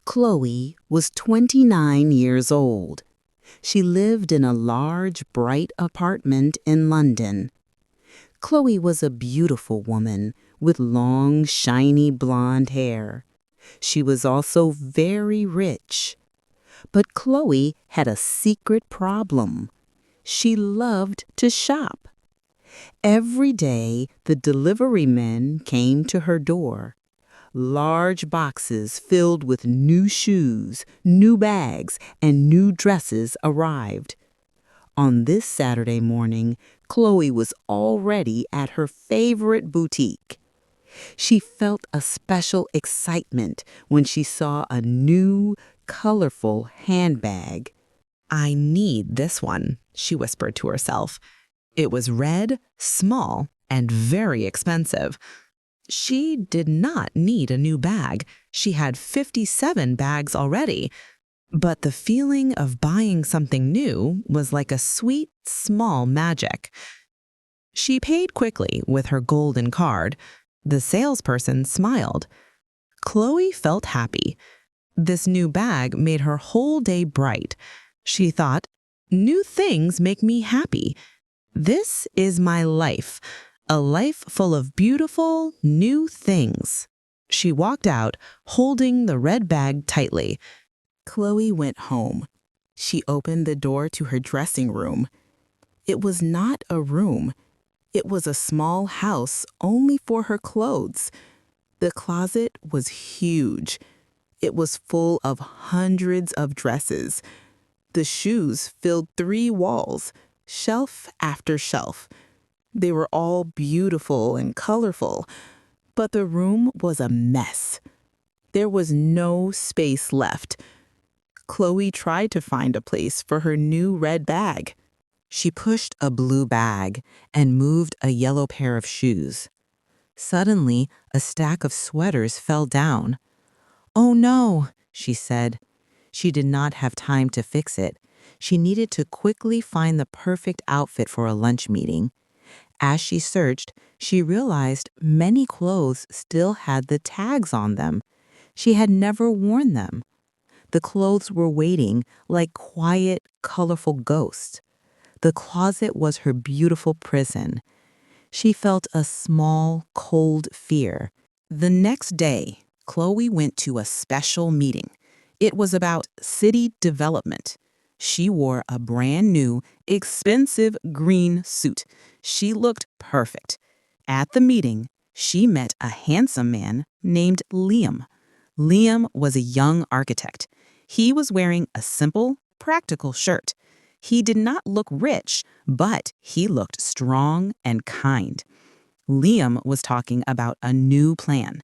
Chloe was 29 years old. She lived in a large, bright apartment in London. Chloe was a beautiful woman with long, shiny blonde hair. She was also very rich. But Chloe had a secret problem. She loved to shop. Every day, the delivery men came to her door. Large boxes filled with new shoes, new bags, and new dresses arrived. On this Saturday morning, Chloe was already at her favorite boutique. She felt a special excitement when she saw a new, colorful handbag. "I need this one," she whispered to herself. It was red, small, and very expensive. She did not need a new bag. She had 57 bags already. But the feeling of buying something new was like a sweet, small magic. She paid quickly with her golden card. The salesperson smiled. Chloe felt happy. This new bag made her whole day bright. She thought, "New things make me happy. This is my life, a life full of beautiful, new things." She walked out, holding the red bag tightly. Chloe went home. She opened the door to her dressing room. It was not a room. It was a small house only for her clothes. The closet was huge. It was full of hundreds of dresses. The shoes filled 3 walls, shelf after shelf. They were all beautiful and colorful, but the room was a mess. There was no space left. Chloe tried to find a place for her new red bag. She pushed a blue bag and moved a yellow pair of shoes. Suddenly, a stack of sweaters fell down. "Oh no," she said. She did not have time to fix it. She needed to quickly find the perfect outfit for a lunch meeting. As she searched, she realized many clothes still had the tags on them. She had never worn them. The clothes were waiting like quiet, colorful ghosts. The closet was her beautiful prison. She felt a small, cold fear. The next day, Chloe went to a special meeting. It was about city development. She wore a brand new, expensive green suit. She looked perfect. At the meeting, she met a handsome man named Liam. Liam was a young architect. He was wearing a simple, practical shirt. He did not look rich, but he looked strong and kind. Liam was talking about a new plan,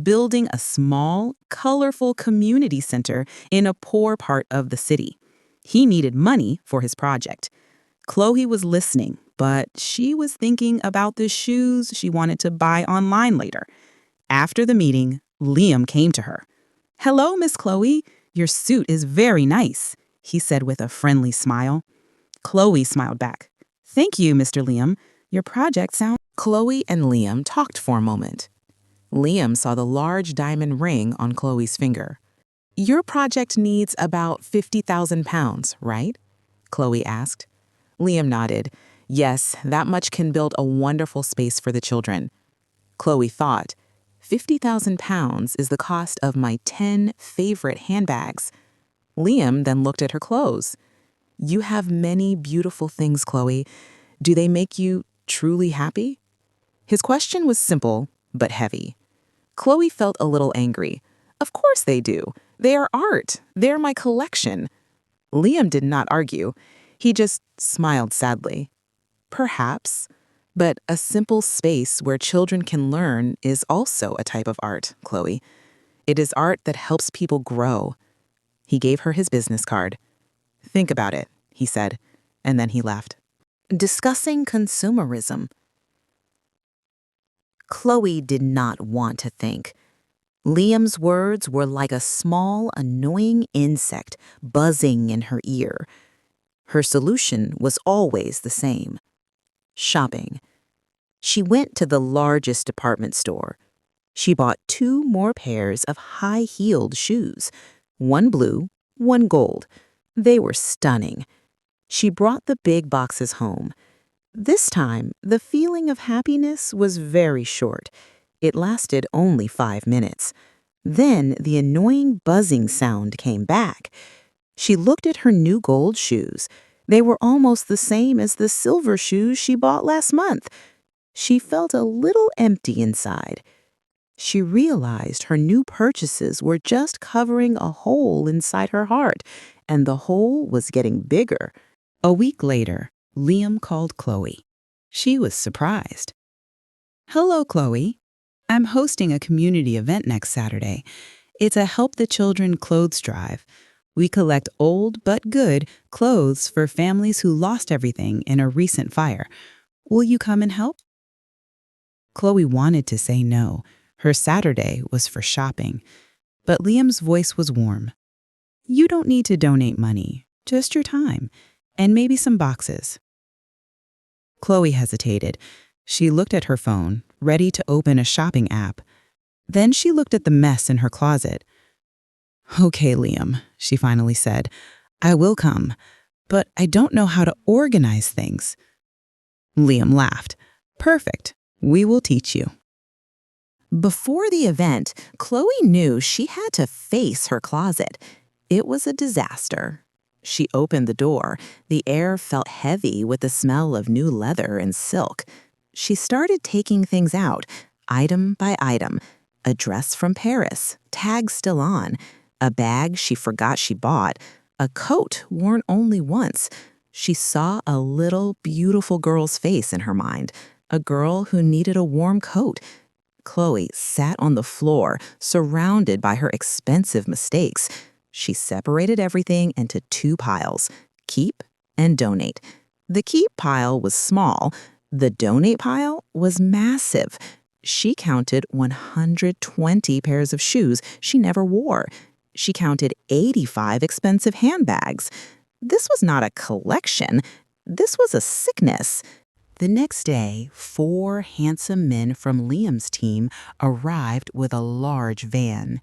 building a small, colorful community center in a poor part of the city. He needed money for his project. Chloe was listening, but she was thinking about the shoes she wanted to buy online later. After the meeting, Liam came to her. "Hello, Miss Chloe. Your suit is very nice," he said with a friendly smile. Chloe smiled back. "Thank you, Mr. Liam. Your project sounds..." Chloe and Liam talked for a moment. Liam saw the large diamond ring on Chloe's finger. "Your project needs about 50,000 pounds, right?" Chloe asked. Liam nodded. "Yes, that much can build a wonderful space for the children." Chloe thought, 50,000 pounds is the cost of my 10 favorite handbags. Liam then looked at her clothes. "You have many beautiful things, Chloe. Do they make you truly happy?" His question was simple, but heavy. Chloe felt a little angry. "Of course they do. They are art. They're my collection." Liam did not argue. He just smiled sadly. "Perhaps, but a simple space where children can learn is also a type of art, Chloe. It is art that helps people grow." He gave her his business card. "Think about it," he said, and then he left. Discussing consumerism. Chloe did not want to think. Liam's words were like a small, annoying insect buzzing in her ear. Her solution was always the same: shopping. She went to the largest department store. She bought 2 more pairs of high-heeled shoes. one blue, one gold. They were stunning. She brought the big boxes home. This time, the feeling of happiness was very short. It lasted only 5 minutes. Then the annoying buzzing sound came back. She looked at her new gold shoes. They were almost the same as the silver shoes she bought last month. She felt a little empty inside. She realized her new purchases were just covering a hole inside her heart, and the hole was getting bigger. A week later, Liam called Chloe. She was surprised. "Hello, Chloe. I'm hosting a community event next Saturday. It's a Help the Children clothes drive. We collect old but good clothes for families who lost everything in a recent fire. Will you come and help?" Chloe wanted to say no. Her Saturday was for shopping. But Liam's voice was warm. "You don't need to donate money, just your time, and maybe some boxes." Chloe hesitated. She looked at her phone, ready to open a shopping app. Then she looked at the mess in her closet. "Okay, Liam," she finally said. "I will come, but I don't know how to organize things." Liam laughed. "Perfect. We will teach you." Before the event, Chloe knew she had to face her closet. It was a disaster. She opened the door. The air felt heavy with the smell of new leather and silk. She started taking things out, item by item. A dress from Paris, tag still on. A bag she forgot she bought. A coat worn only once. She saw a little, beautiful girl's face in her mind. A girl who needed a warm coat. Chloe sat on the floor, surrounded by her expensive mistakes. She separated everything into 2 piles, keep and donate. The keep pile was small. The donate pile was massive. She counted 120 pairs of shoes she never wore. She counted 85 expensive handbags. This was not a collection. This was a sickness. The next day, 4 handsome men from Liam's team arrived with a large van.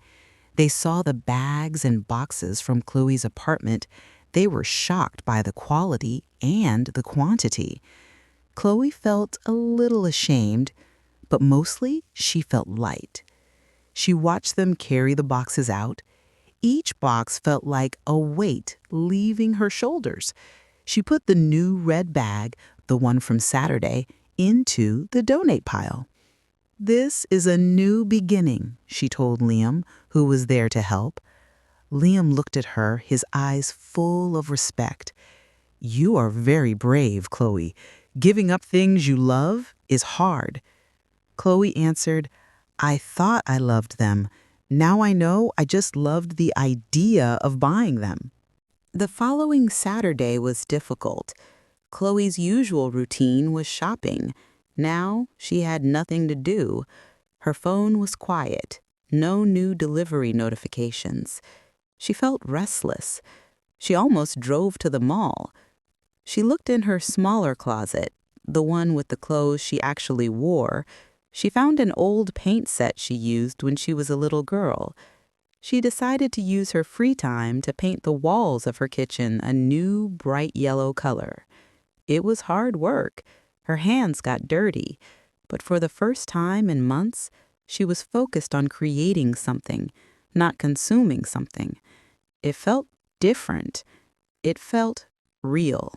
They saw the bags and boxes from Chloe's apartment. They were shocked by the quality and the quantity. Chloe felt a little ashamed, but mostly she felt light. She watched them carry the boxes out. Each box felt like a weight leaving her shoulders. She put the new red bag, the one from Saturday, into the donate pile. "This is a new beginning," she told Liam, who was there to help. Liam looked at her, his eyes full of respect. "You are very brave, Chloe. Giving up things you love is hard." Chloe answered, "I thought I loved them. Now I know I just loved the idea of buying them." The following Saturday was difficult. Chloe's usual routine was shopping. Now she had nothing to do. Her phone was quiet, no new delivery notifications. She felt restless. She almost drove to the mall. She looked in her smaller closet, the one with the clothes she actually wore. She found an old paint set she used when she was a little girl. She decided to use her free time to paint the walls of her kitchen a new, bright yellow color. It was hard work. Her hands got dirty. But for the first time in months, she was focused on creating something, not consuming something. It felt different. It felt real.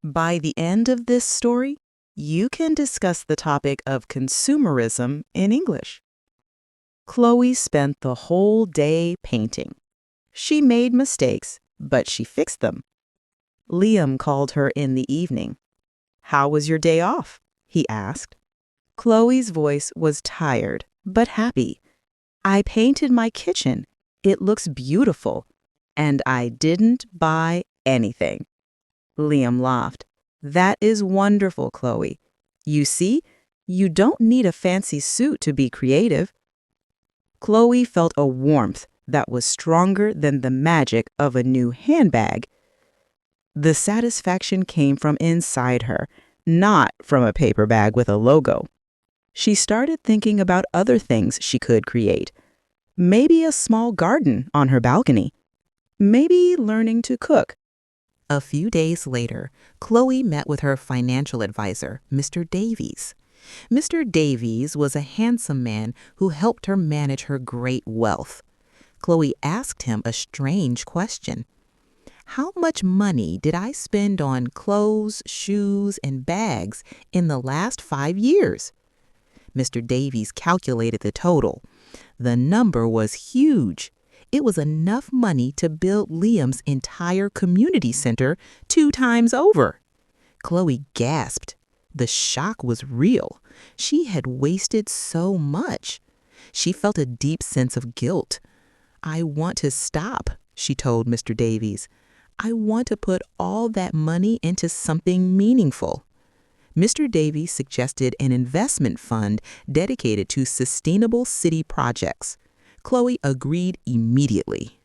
By the end of this story, you can discuss the topic of consumerism in English. Chloe spent the whole day painting. She made mistakes, but she fixed them. Liam called her in the evening. "How was your day off?" he asked. Chloe's voice was tired, but happy. "I painted my kitchen. It looks beautiful. And I didn't buy anything." Liam laughed. "That is wonderful, Chloe. You see, you don't need a fancy suit to be creative." Chloe felt a warmth that was stronger than the magic of a new handbag. The satisfaction came from inside her, not from a paper bag with a logo. She started thinking about other things she could create. Maybe a small garden on her balcony. Maybe learning to cook. A few days later, Chloe met with her financial advisor, Mr. Davies. Mr. Davies was a handsome man who helped her manage her great wealth. Chloe asked him a strange question. How much money did I spend on clothes, shoes, and bags in the last 5 years? Mr. Davies calculated the total. The number was huge. It was enough money to build Liam's entire community center 2 times over. Chloe gasped. The shock was real. She had wasted so much. She felt a deep sense of guilt. I want to stop, she told Mr. Davies. I want to put all that money into something meaningful. Mr. Davies suggested an investment fund dedicated to sustainable city projects. Chloe agreed immediately.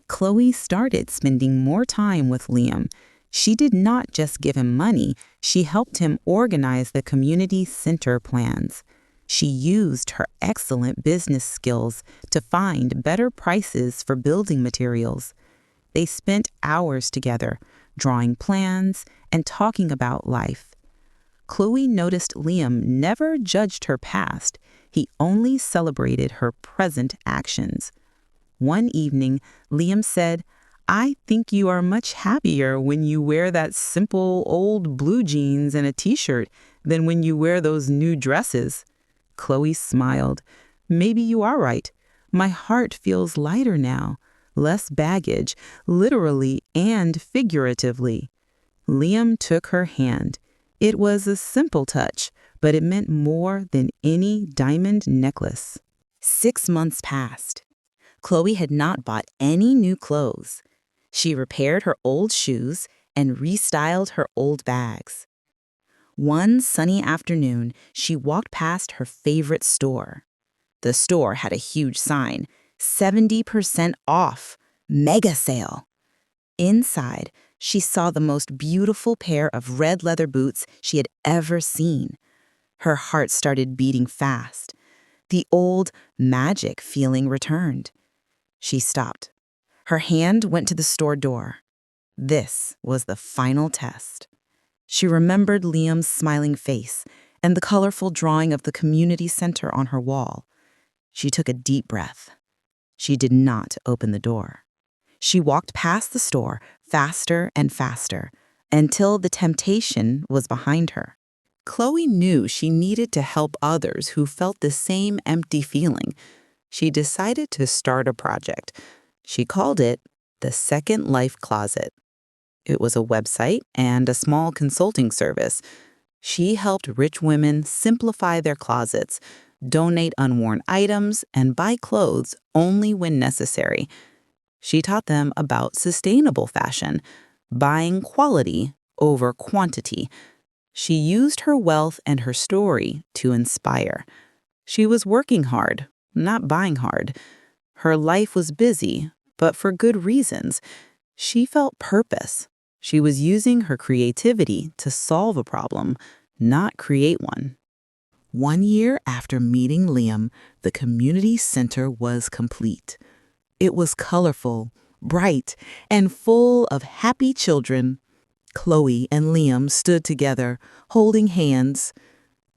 Chloe started spending more time with Liam. She did not just give him money, she helped him organize the community center plans. She used her excellent business skills to find better prices for building materials. They spent hours together, drawing plans and talking about life. Chloe noticed Liam never judged her past. He only celebrated her present actions. One evening, Liam said, I think you are much happier when you wear that simple old blue jeans and a t-shirt than when you wear those new dresses. Chloe smiled. Maybe you are right. My heart feels lighter now. Less baggage, literally and figuratively. Liam took her hand. It was a simple touch, but it meant more than any diamond necklace. 6 months passed. Chloe had not bought any new clothes. She repaired her old shoes and restyled her old bags. One sunny afternoon, she walked past her favorite store. The store had a huge sign, 70% off, mega sale. Inside, she saw the most beautiful pair of red leather boots she had ever seen. Her heart started beating fast. The old magic feeling returned. She stopped. Her hand went to the store door. This was the final test. She remembered Liam's smiling face and the colorful drawing of the community center on her wall. She took a deep breath. She did not open the door. She walked past the store faster and faster until the temptation was behind her. Chloe knew she needed to help others who felt the same empty feeling. She decided to start a project. She called it the Second Life Closet. It was a website and a small consulting service. She helped rich women simplify their closets, donate unworn items, and buy clothes only when necessary. She taught them about sustainable fashion, buying quality over quantity. She used her wealth and her story to inspire. She was working hard, not buying hard. Her life was busy, but for good reasons. She felt purpose. She was using her creativity to solve a problem, not create one. 1 year after meeting Liam, the community center was complete. It was colorful, bright, and full of happy children. Chloe and Liam stood together, holding hands.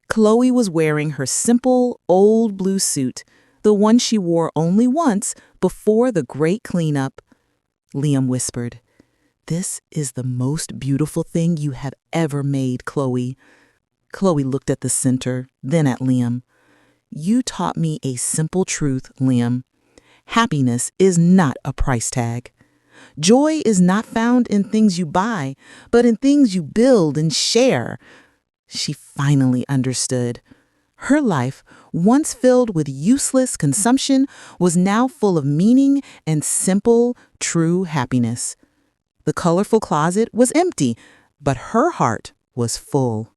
Chloe was wearing her simple, old blue suit, the one she wore only once before the great cleanup. Liam whispered, "This is the most beautiful thing you have ever made, Chloe." Chloe looked at the center, then at Liam. "You taught me a simple truth, Liam. Happiness is not a price tag. Joy is not found in things you buy, but in things you build and share." She finally understood. Her life, once filled with useless consumption, was now full of meaning and simple, true happiness. The colorful closet was empty, but her heart was full.